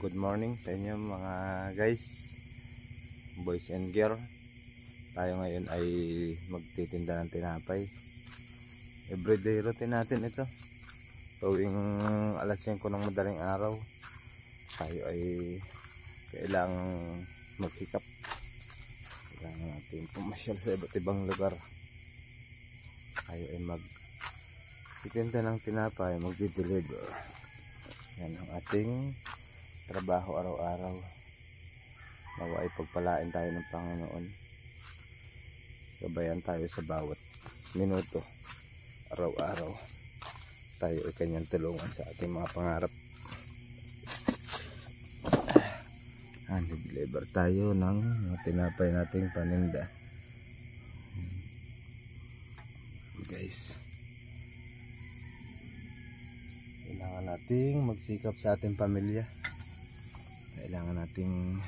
Good morning sa inyo mga guys, boys and girl. Tayo ngayon ay magtitinda ng tinapay. Everyday routine natin ito. Tuwing alas 5 ng madaling araw, tayo ay kailangang mag-pick up. Kailangan natin pumasyal sa iba't ibang lugar. Tayo ay magtitinda ng tinapay, magdi-deliver. Yan ang ating trabaho araw-araw. Nawa ay pagpalain tayo ng Panginoon. Gabayan tayo sa bawat minuto. Araw-araw tayo ay kanyang tulungan sa ating mga pangarap. Deliver tayo ng mga tinapay nating paninda. Guys, kailangan nating magsikap sa ating pamilya. Kailangan nating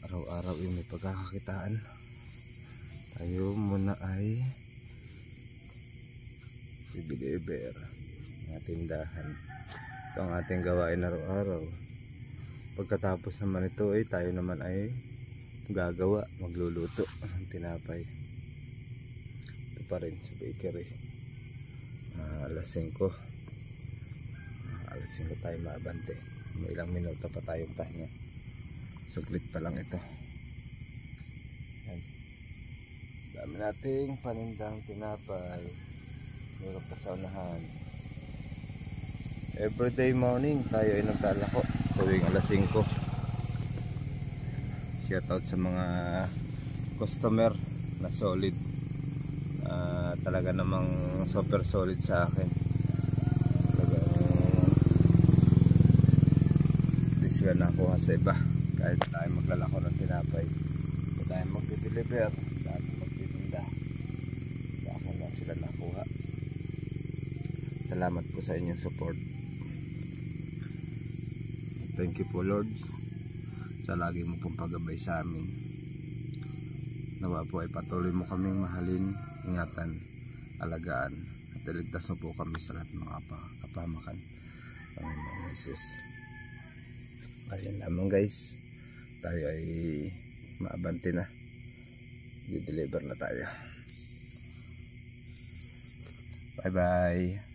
araw-araw yung may pagkakakitaan. Tayo muna ay i-deliver ng tindahan. Ito ang ating gawain araw-araw. Pagkatapos naman ito ay tayo naman ay gagawa, magluluto ng tinapay. Ito pa rin sa bakery. Alas 5 tayo maabante. May ilang minuto pa tayong pahinga. Suglit pa lang ito. Yan. Dami nating panindang tinapay. Meron pa sa unahan. Everyday morning tayo ay naglalako tuwing alas 5. Shout out sa mga customer na solid. Talaga namang super solid sa akin. Sila nakuha sa iba kahit tayo maglalako ng tinapay, kahit tayo mag-deliver, tayo magtitinda, baka na sila nakuha. Salamat po sa inyong support. Thank you po Lord sa lagi mo pong paggabay sa amin. Nawa po ay patuloy mo kaming mahalin, ingatan, alagaan at iligtas mo po kami sa lahat ng mga kapamakan. Panginoon Jesus. Ayan lamang guys, tayo ay maabante na, i-deliver na tayo. Bye bye.